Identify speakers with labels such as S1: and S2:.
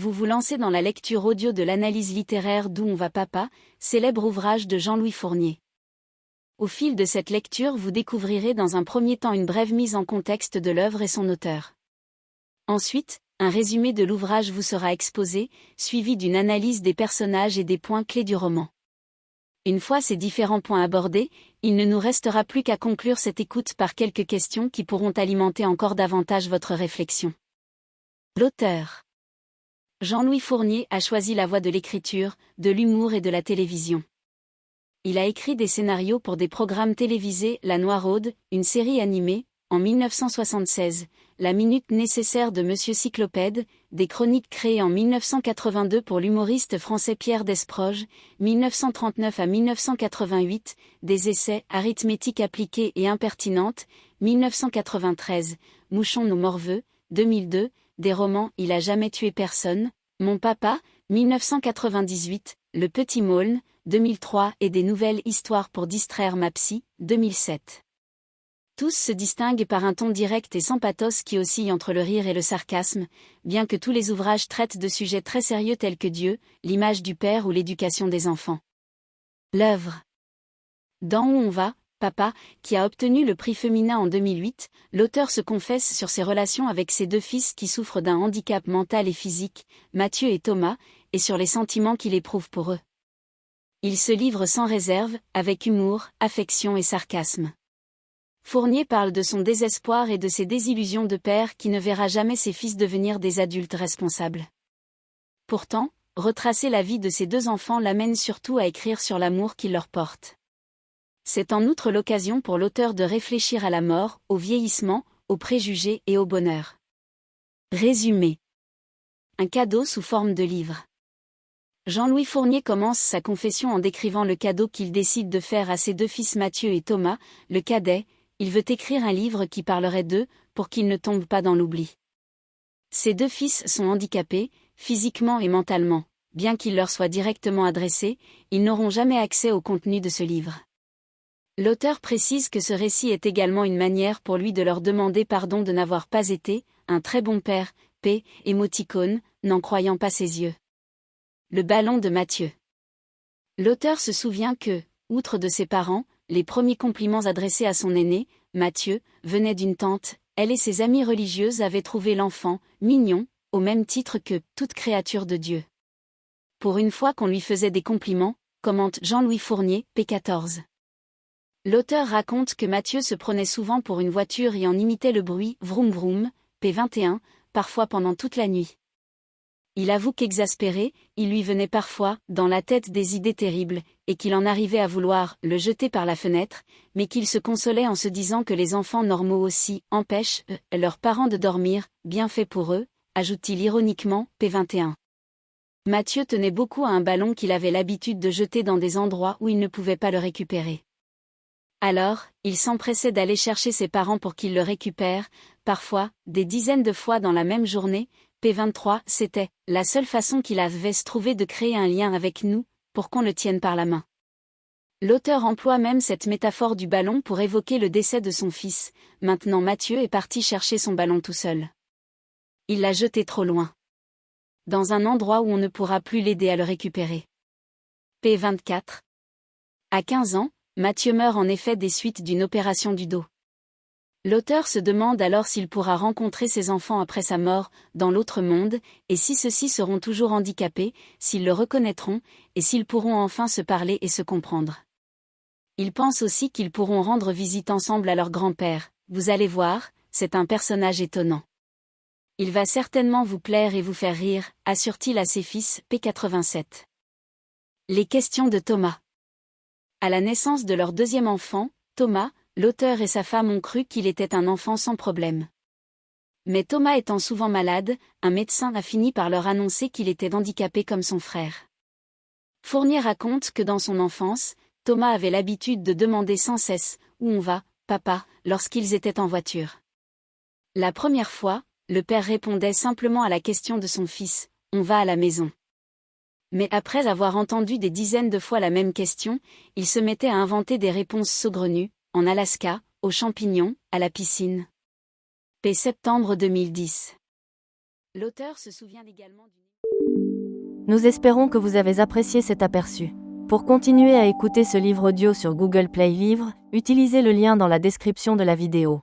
S1: vous vous lancez dans la lecture audio de l'analyse littéraire d'Où on va papa, célèbre ouvrage de Jean-Louis Fournier. Au fil de cette lecture, vous découvrirez dans un premier temps une brève mise en contexte de l'œuvre et son auteur. Ensuite, un résumé de l'ouvrage vous sera exposé, suivi d'une analyse des personnages et des points clés du roman. Une fois ces différents points abordés, il ne nous restera plus qu'à conclure cette écoute par quelques questions qui pourront alimenter encore davantage votre réflexion. L'auteur. Jean-Louis Fournier a choisi la voie de l'écriture, de l'humour et de la télévision. Il a écrit des scénarios pour des programmes télévisés, La Noiraude, une série animée, en 1976, La Minute nécessaire de Monsieur Cyclopède, des chroniques créées en 1982 pour l'humoriste français Pierre Desproges, 1939 à 1988, des essais Arithmétique appliquée et impertinente, 1993, Mouchons nos morveux, 2002, des romans Il a jamais tué personne, Mon papa, 1998, Le Petit Maulne, 2003 et des nouvelles histoires pour distraire ma psy, 2007. Tous se distinguent par un ton direct et sans pathos qui oscille entre le rire et le sarcasme, bien que tous les ouvrages traitent de sujets très sérieux tels que Dieu, l'image du père ou l'éducation des enfants. L'œuvre. Dans Où on va, papa, qui a obtenu le prix Femina en 2008, l'auteur se confesse sur ses relations avec ses deux fils qui souffrent d'un handicap mental et physique, Mathieu et Thomas, et sur les sentiments qu'il éprouve pour eux. Il se livre sans réserve, avec humour, affection et sarcasme. Fournier parle de son désespoir et de ses désillusions de père qui ne verra jamais ses fils devenir des adultes responsables. Pourtant, retracer la vie de ses deux enfants l'amène surtout à écrire sur l'amour qu'il leur porte. C'est en outre l'occasion pour l'auteur de réfléchir à la mort, au vieillissement, aux préjugés et au bonheur. Résumé. Un cadeau sous forme de livre. Jean-Louis Fournier commence sa confession en décrivant le cadeau qu'il décide de faire à ses deux fils Mathieu et Thomas, le cadet. Il veut écrire un livre qui parlerait d'eux, pour qu'ils ne tombent pas dans l'oubli. Ses deux fils sont handicapés, physiquement et mentalement. Bien qu'il leur soit directement adressé, ils n'auront jamais accès au contenu de ce livre. L'auteur précise que ce récit est également une manière pour lui de leur demander pardon de n'avoir pas été un très bon père, émoticône, n'en croyant pas ses yeux. Le ballon de Mathieu. L'auteur se souvient que, outre de ses parents, les premiers compliments adressés à son aîné, Mathieu, venaient d'une tante. Elle et ses amies religieuses avaient trouvé l'enfant mignon, au même titre que toute créature de Dieu. Pour une fois qu'on lui faisait des compliments, commente Jean-Louis Fournier, p14. L'auteur raconte que Mathieu se prenait souvent pour une voiture et en imitait le bruit, vroom vroom, p21, parfois pendant toute la nuit. Il avoue qu'exaspéré, il lui venait parfois, dans la tête des idées terribles, et qu'il en arrivait à vouloir le jeter par la fenêtre, mais qu'il se consolait en se disant que les enfants normaux aussi empêchent leurs parents de dormir, bien fait pour eux, ajoute-t-il ironiquement, p21. Mathieu tenait beaucoup à un ballon qu'il avait l'habitude de jeter dans des endroits où il ne pouvait pas le récupérer. Alors, il s'empressait d'aller chercher ses parents pour qu'ils le récupèrent, parfois, des dizaines de fois dans la même journée. p23, c'était la seule façon qu'il avait se trouver de créer un lien avec nous, pour qu'on le tienne par la main. L'auteur emploie même cette métaphore du ballon pour évoquer le décès de son fils. Maintenant Mathieu est parti chercher son ballon tout seul. Il l'a jeté trop loin. Dans un endroit où on ne pourra plus l'aider à le récupérer. p24. À 15 ans, Mathieu meurt en effet des suites d'une opération du dos. L'auteur se demande alors s'il pourra rencontrer ses enfants après sa mort, dans l'autre monde, et si ceux-ci seront toujours handicapés, s'ils le reconnaîtront, et s'ils pourront enfin se parler et se comprendre. Il pense aussi qu'ils pourront rendre visite ensemble à leur grand-père. Vous allez voir, c'est un personnage étonnant. Il va certainement vous plaire et vous faire rire, assure-t-il à ses fils, p87. Les questions de Thomas. À la naissance de leur deuxième enfant, Thomas, l'auteur et sa femme ont cru qu'il était un enfant sans problème. Mais Thomas étant souvent malade, un médecin a fini par leur annoncer qu'il était handicapé comme son frère. Fournier raconte que dans son enfance, Thomas avait l'habitude de demander sans cesse « Où on va, papa ?» lorsqu'ils étaient en voiture. La première fois, le père répondait simplement à la question de son fils « On va à la maison ». Mais après avoir entendu des dizaines de fois la même question, il se mettait à inventer des réponses saugrenues, en Alaska, aux champignons, à la piscine. Septembre 2010. L'auteur se souvient également d'une...
S2: Nous espérons que vous avez apprécié cet aperçu. Pour continuer à écouter ce livre audio sur Google Play Livres, utilisez le lien dans la description de la vidéo.